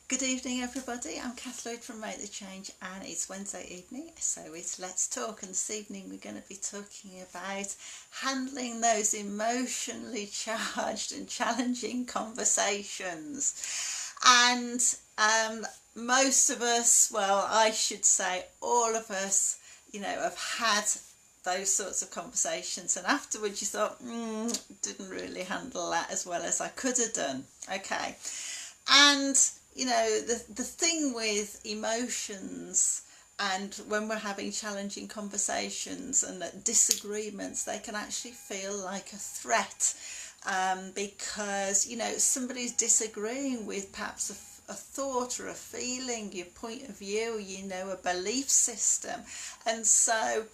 Good evening, everybody. I'm Kath Lloyd from Make the Change, and it's Wednesday evening, so it's Let's Talk. And this evening we're going to be talking about handling those emotionally charged and challenging conversations. And most of us, well, I should say all of us, have had those sorts of conversations, and afterwards you thought, didn't really handle that as well as I could have done. Okay. And the thing with emotions, and when we're having challenging conversations and disagreements, they can actually feel like a threat, because somebody's disagreeing with perhaps a thought or a feeling, your point of view, a belief system, and so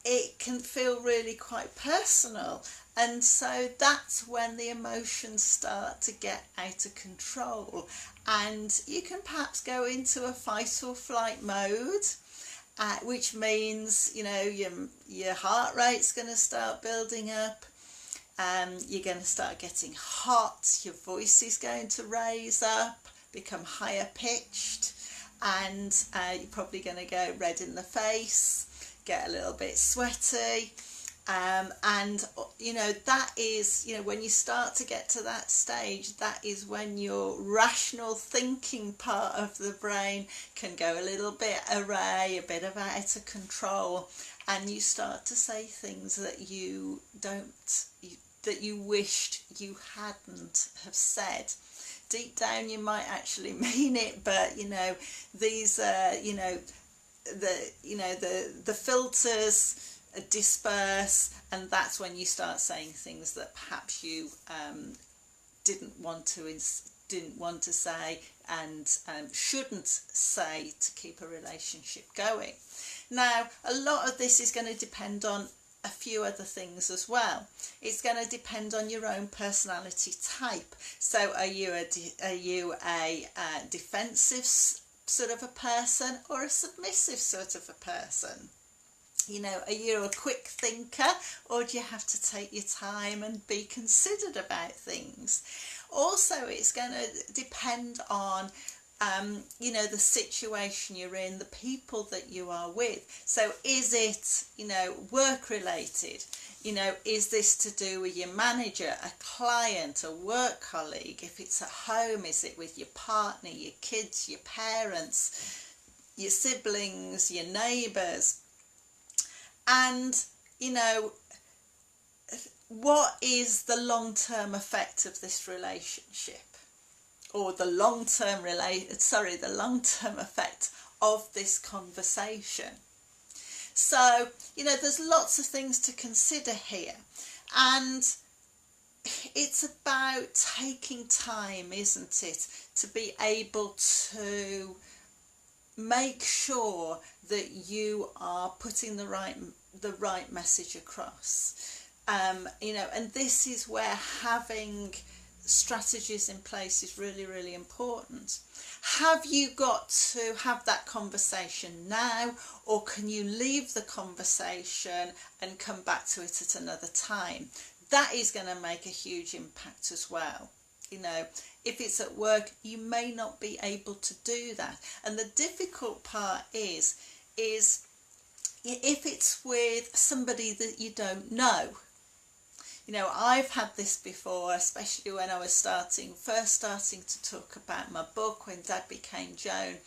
it can feel really quite personal. And so that's when the emotions start to get out of control, and you can perhaps go into a fight or flight mode, which means your heart rate's going to start building up, you're going to start getting hot, your voice is going to raise up, become higher pitched, and you're probably going to go red in the face, get a little bit sweaty. And that is, when you start to get to that stage, that is when your rational thinking part of the brain can go a little bit array, a bit of out of control, and you start to say things that you wished you hadn't have said. Deep down you might actually mean it, but these the filters disperse, and that's when you start saying things that perhaps you didn't want to say, and shouldn't say, to keep a relationship going. Now, a lot of this is going to depend on a few other things as well. It's going to depend on your own personality type. So are you a defensive sort of a person, or a submissive sort of a person? Are you a quick thinker, or do you have to take your time and be considered about things? Also, it's going to depend on the situation you're in, the people that you are with. So is it work related? Is this to do with your manager, a client, a work colleague? If it's at home, is it with your partner, your kids, your parents, your siblings, your neighbours? And what is the long-term effect of this relationship, or the long-term effect of this conversation? So there's lots of things to consider here, and it's about taking time, isn't it, to be able to make sure that you are putting the right message across, and this is where having strategies in place is really, really important. Have you got to have that conversation now, or can you leave the conversation and come back to it at another time? That is going to make a huge impact as well. If it's at work, you may not be able to do that. And the difficult part is if it's with somebody that you don't know. I've had this before, especially when I was first starting to talk about my book, when Dad became Joan.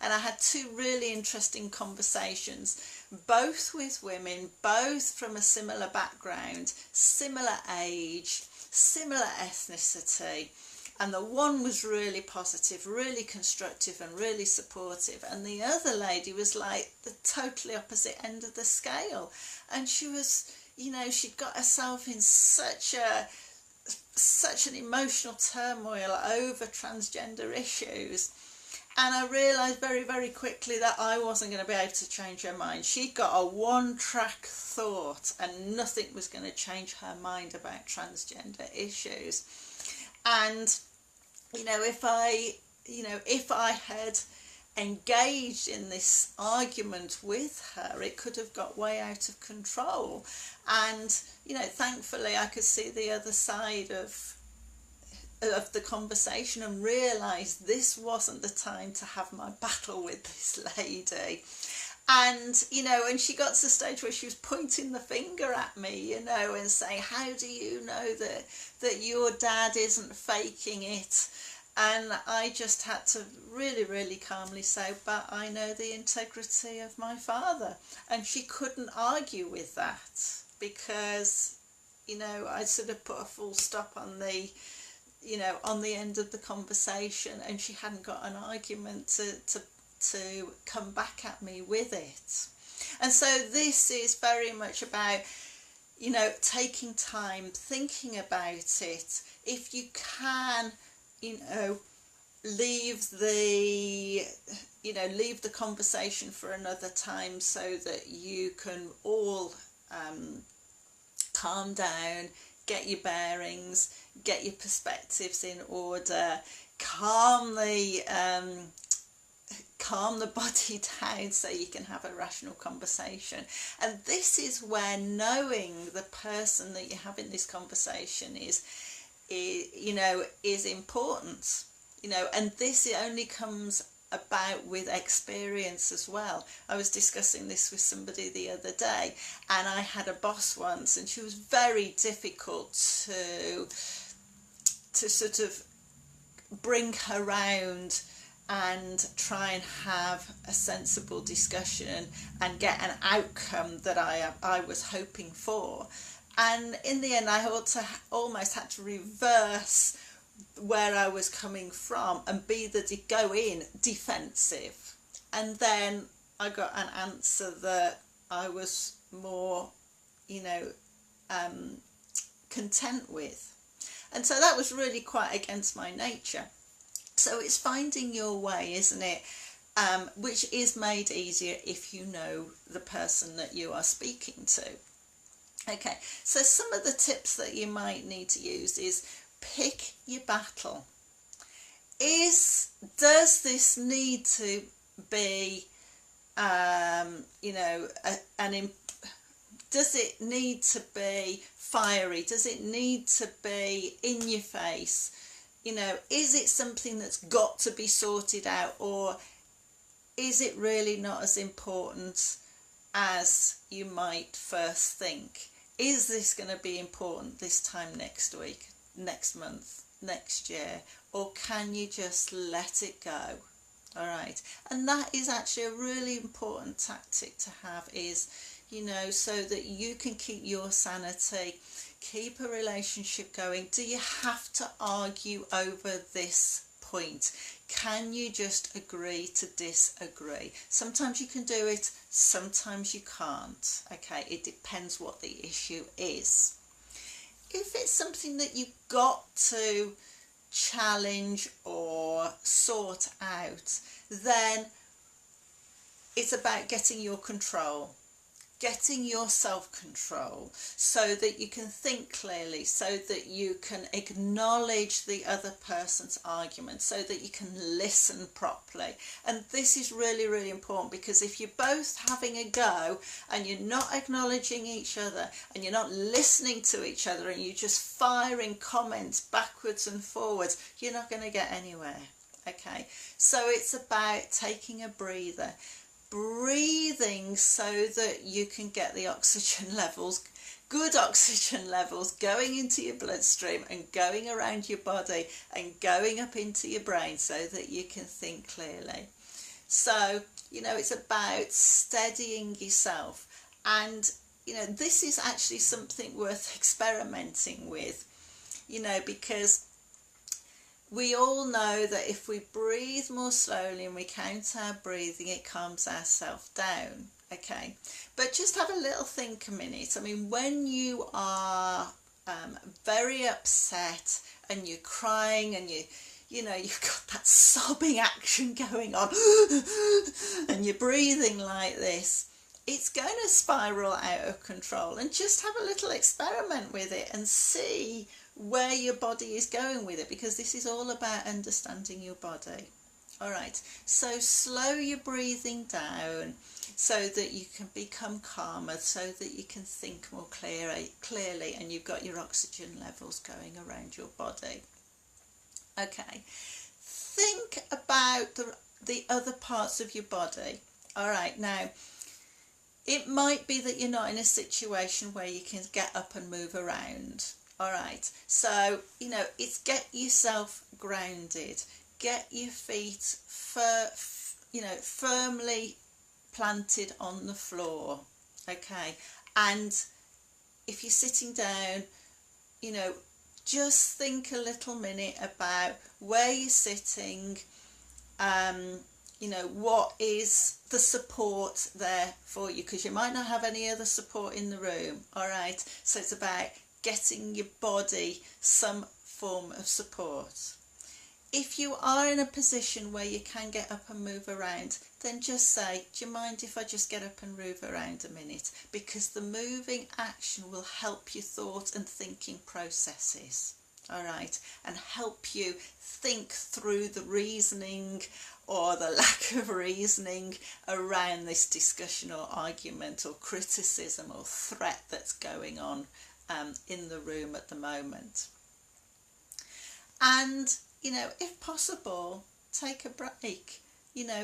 And I had two really interesting conversations, both with women, both from a similar background, similar age, similar ethnicity. And the one was really positive, really constructive and really supportive. And the other lady was like the totally opposite end of the scale. And she was, she'd got herself in such an emotional turmoil over transgender issues. And I realised very, very quickly that I wasn't going to be able to change her mind. She'd got a one-track thought, and nothing was going to change her mind about transgender issues. And if I had engaged in this argument with her, it could have got way out of control. And thankfully I could see the other side of of the conversation and realised this wasn't the time to have my battle with this lady. And, you know, and she got to the stage where she was pointing the finger at me, you know, and saying, how do you know that your dad isn't faking it? And I just had to really, really calmly say, but I know the integrity of my father. And she couldn't argue with that because, you know, I sort of put a full stop on the, you know, on the end of the conversation, and she hadn't got an argument to come back at me with it. And so this is very much about, you know, taking time, thinking about it. If you can, you know, leave the conversation for another time so that you can all calm down, get your bearings, get your perspectives in order, calm the body down so you can have a rational conversation. And this is where knowing the person that you're having this conversation is important, you know, and this only comes about with experience as well. I was discussing this with somebody the other day, and I had a boss once, and she was very difficult to sort of bring her round and try and have a sensible discussion and get an outcome that I was hoping for. And in the end, I almost had to reverse where I was coming from and go in defensive. And then I got an answer that I was more, you know, content with. And so that was really quite against my nature. So it's finding your way, isn't it? Which is made easier if you know the person that you are speaking to. Okay, so some of the tips that you might need to use is pick your battle. Does this need to be, you know, does it need to be fiery? Does it need to be in your face? You know, is it something that's got to be sorted out, or is it really not as important as you might first think? Is this going to be important this time next week, next month, next year, or can you just let it go? All right, and that is actually a really important tactic to have, is, you know, so that you can keep your sanity, keep a relationship going. Do you have to argue over this point? Can you just agree to disagree? Sometimes you can do it, sometimes you can't. Okay, it depends what the issue is. If it's something that you've got to challenge or sort out, then it's about getting your control, getting your self-control, so that you can think clearly, so that you can acknowledge the other person's argument, so that you can listen properly. And this is really, really important, because if you're both having a go and you're not acknowledging each other and you're not listening to each other and you're just firing comments backwards and forwards, you're not going to get anywhere. Okay, so it's about taking a breather, breathing, so that you can get the oxygen levels, good oxygen levels, going into your bloodstream and going around your body and going up into your brain, so that you can think clearly. So, you know, it's about steadying yourself. And, you know, this is actually something worth experimenting with, you know, because we all know that if we breathe more slowly and we count our breathing, it calms ourselves down. Okay, but just have a little think a minute. I mean, when you are very upset and you're crying and you know, you've got that sobbing action going on and you're breathing like this, it's going to spiral out of control. And just have a little experiment with it and see where your body is going with it, because this is all about understanding your body. All right, so slow your breathing down so that you can become calmer, so that you can think more clearly, and you've got your oxygen levels going around your body. Okay, think about the other parts of your body. All right, now it might be that you're not in a situation where you can get up and move around. All right, so it's get yourself grounded, get your feet firmly planted on the floor. Okay, and if you're sitting down, just think a little minute about where you're sitting. What is the support there for you, because you might not have any other support in the room. All right, so it's about getting your body some form of support. If you are in a position where you can get up and move around, then just say, do you mind if I just get up and move around a minute? Because the moving action will help your thought and thinking processes. All right, and help you think through the reasoning or the lack of reasoning around this discussion or argument or criticism or threat that's going on in the room at the moment. And if possible, take a break,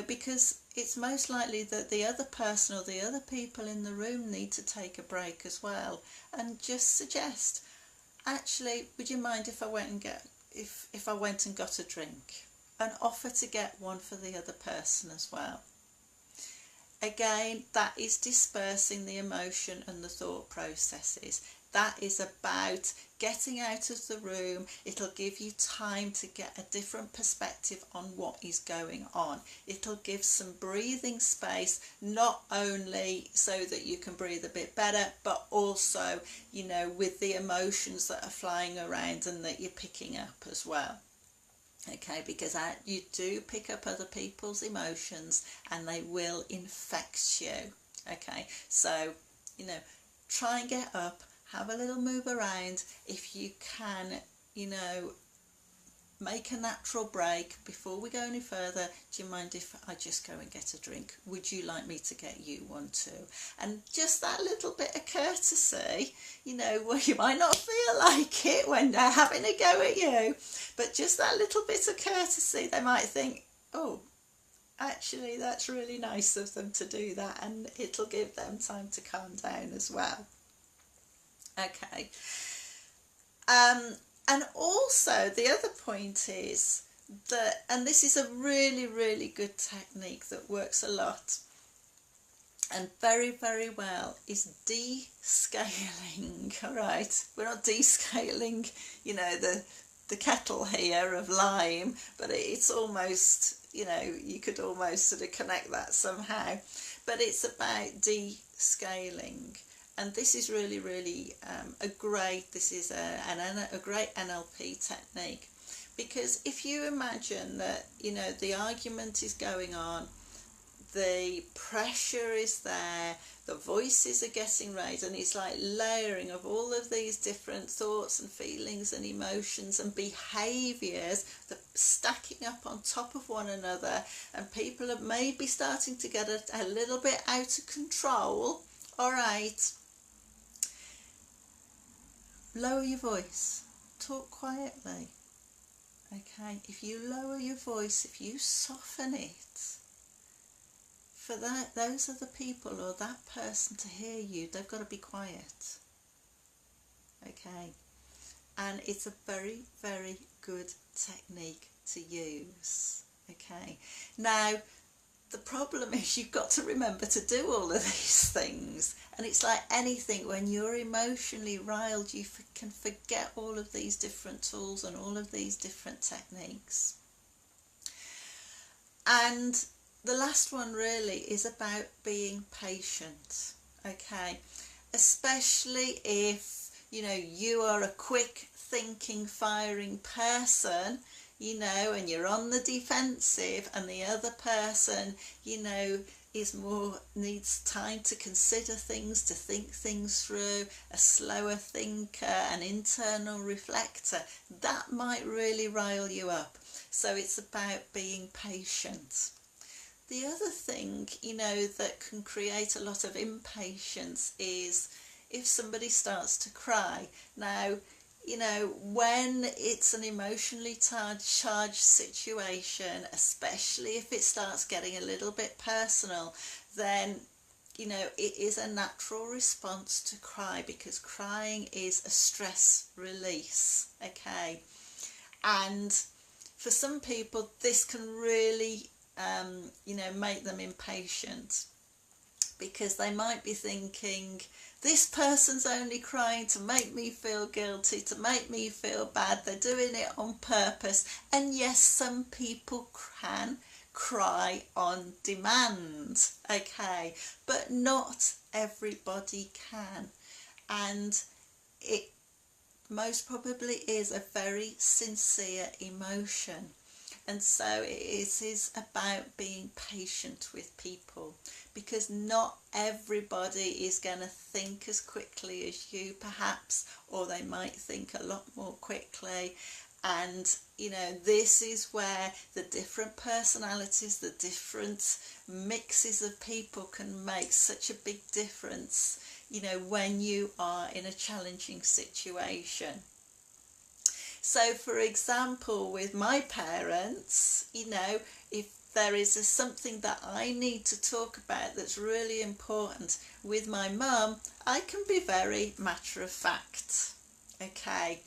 because it's most likely that the other person or the other people in the room need to take a break as well. And just suggest, actually, would you mind if I went and if I went and got a drink, and offer to get one for the other person as well. Again, that is dispersing the emotion and the thought processes. That is about getting out of the room. It'll give you time to get a different perspective on what is going on. It'll give some breathing space, not only so that you can breathe a bit better, but also, with the emotions that are flying around and that you're picking up as well. Okay, because you do pick up other people's emotions and they will infect you. Okay, so, try and get up, have a little move around. If you can, make a natural break. Before we go any further, do you mind if I just go and get a drink? Would you like me to get you one too? And just that little bit of courtesy, well, you might not feel like it when they're having a go at you, but just that little bit of courtesy, they might think, oh, actually that's really nice of them to do that, and it'll give them time to calm down as well. Okay. And also the other point is that, and this is a really, really good technique that works a lot and very, very well, is descaling. All right, we're not descaling, the kettle here of lime, but it's almost, you could almost sort of connect that somehow. But it's about descaling. And this is really, really a great NLP technique, because if you imagine that, the argument is going on, the pressure is there, the voices are getting raised, and it's like layering of all of these different thoughts and feelings and emotions and behaviours that stacking up on top of one another, and people are maybe starting to get a little bit out of control. All right. Lower your voice, talk quietly. Okay, if you lower your voice, if you soften it, for those other people or that person to hear you, they've got to be quiet. Okay, and it's a very, very good technique to use. Okay, now the problem is you've got to remember to do all of these things, and it's like anything, when you're emotionally riled, you can forget all of these different tools and all of these different techniques. And the last one really is about being patient. Okay, especially if you are a quick thinking, firing person, and you're on the defensive, and the other person, needs time to consider things, to think things through, a slower thinker, an internal reflector. That might really rile you up. So it's about being patient. The other thing, that can create a lot of impatience is if somebody starts to cry. Now, you know, when it's an emotionally charged situation, especially if it starts getting a little bit personal, then, you know, it is a natural response to cry, because crying is a stress release, okay? And for some people, this can really, you know, make them impatient, because they might be thinking, this person's only crying to make me feel guilty, to make me feel bad. They're doing it on purpose. And yes, some people can cry on demand, okay, but not everybody can. And it most probably is a very sincere emotion. And so it is about being patient with people, because not everybody is going to think as quickly as you, perhaps, or they might think a lot more quickly. And, you know, this is where the different personalities, the different mixes of people can make such a big difference, you know, when you are in a challenging situation. So, for example, with my parents, you know, if there is something that I need to talk about that's really important with my mum, I can be very matter of fact, okay,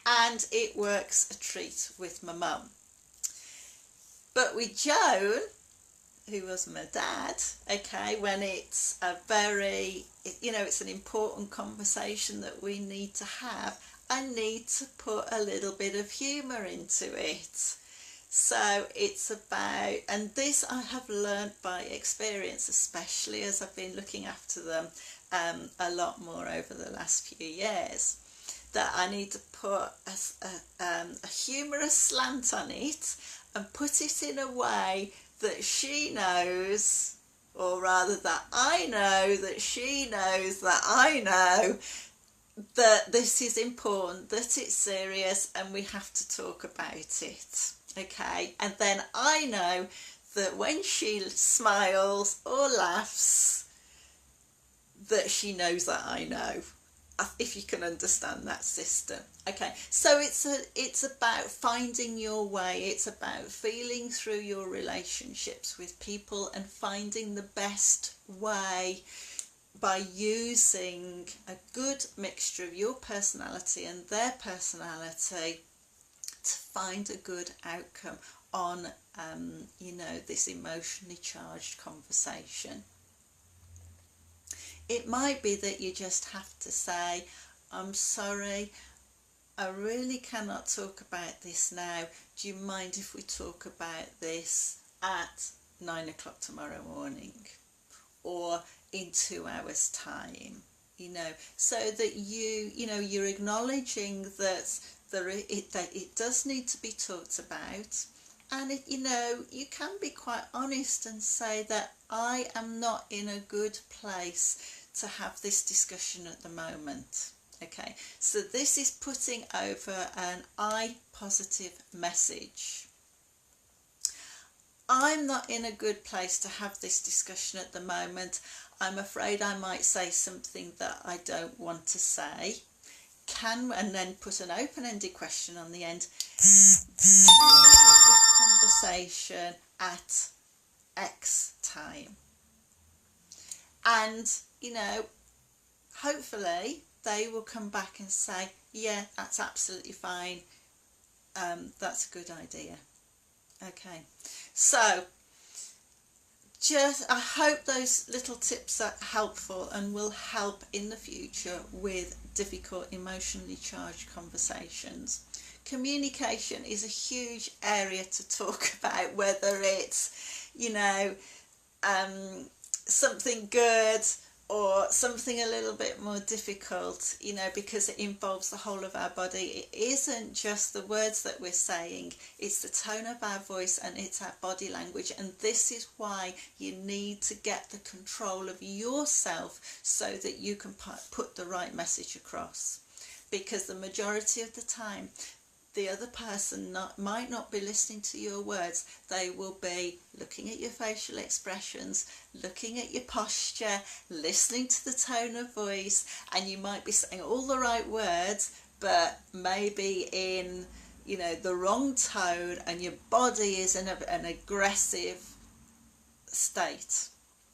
and it works a treat with my mum. But with Joan, who was my dad, okay, when it's a very, you know, it's an important conversation that we need to have, I need to put a little bit of humour into it. So it's about, and this I have learned by experience, especially as I've been looking after them a lot more over the last few years, that I need to put a humorous slant on it and put it in a way that she knows, or rather that I know that she knows that I know, that this is important, that it's serious, and we have to talk about it, okay? And then I know that when she smiles or laughs, that she knows that I know, if you can understand that system, okay? So it's about finding your way. It's about feeling through your relationships with people and finding the best way by using a good mixture of your personality and their personality to find a good outcome on, you know, this emotionally charged conversation. It might be that you just have to say, I'm sorry, I really cannot talk about this now. Do you mind if we talk about this at 9 o'clock tomorrow morning? Or in 2 hours time, you know, so that you know, you're acknowledging that it does need to be talked about. And it, you know, you can be quite honest and say that I am not in a good place to have this discussion at the moment, okay? So this is putting over an I positive message. I'm not in a good place to have this discussion at the moment. I'm afraid I might say something that I don't want to say. And then put an open-ended question on the end. Can we have this conversation at X time? And, you know, hopefully they will come back and say, yeah, that's absolutely fine. That's a good idea. Okay, so I hope those little tips are helpful and will help in the future with difficult emotionally charged conversations. Communication is a huge area to talk about, whether it's, you know, something good or something a little bit more difficult, you know, because it involves the whole of our body. It isn't just the words that we're saying, it's the tone of our voice and it's our body language. And this is why you need to get the control of yourself so that you can put the right message across. Because the majority of the time, the other person might not be listening to your words. They will be looking at your facial expressions, looking at your posture, listening to the tone of voice, and you might be saying all the right words, but maybe in, you know, the wrong tone, and your body is in an aggressive state.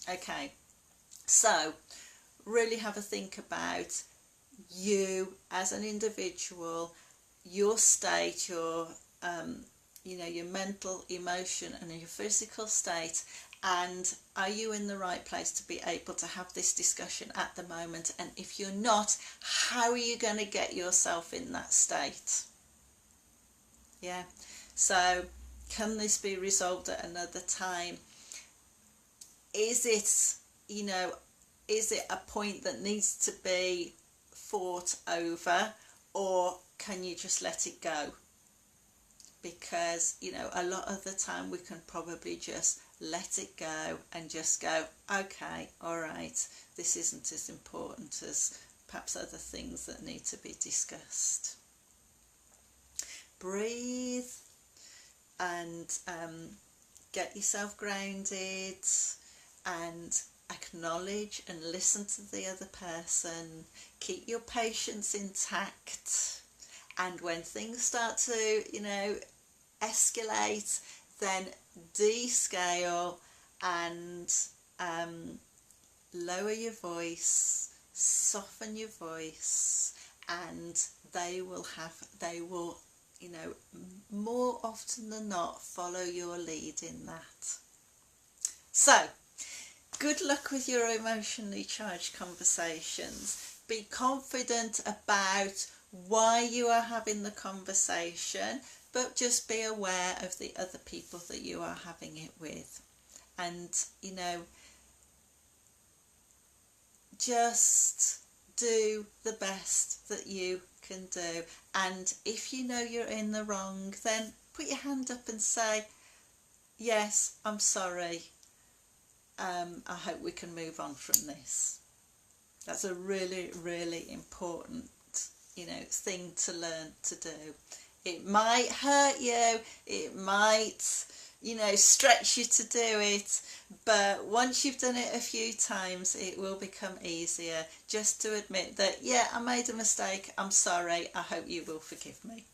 Okay, so really have a think about you as an individual, your state, your you know, your mental, emotion and your physical state, and are you in the right place to be able to have this discussion at the moment? And if you're not, how are you going to get yourself in that state? Yeah, so can this be resolved at another time? Is it, you know, is it a point that needs to be fought over, or can you just let it go? Because, you know, a lot of the time we can probably just let it go and just go, okay, all right, this isn't as important as perhaps other things that need to be discussed. Breathe and get yourself grounded and acknowledge and listen to the other person. Keep your patience intact, and when things start to, you know, escalate, then descale and lower your voice, soften your voice, and they will, you know, more often than not follow your lead in that. So good luck with your emotionally charged conversations. Be confident about why you are having the conversation, but just be aware of the other people that you are having it with. And, you know, just do the best that you can do. And if you know you're in the wrong, then put your hand up and say, yes, I'm sorry. I hope we can move on from this. That's a really, really important, you know, thing to learn to do. It might hurt you, it might, you know, stretch you to do it, but once you've done it a few times, it will become easier just to admit that, yeah, I made a mistake, I'm sorry, I hope you will forgive me.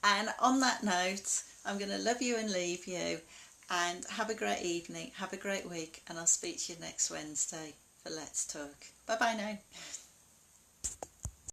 And on that note, I'm going to love you and leave you, and have a great evening, have a great week, and I'll speak to you next Wednesday for Let's Talk. Bye bye now.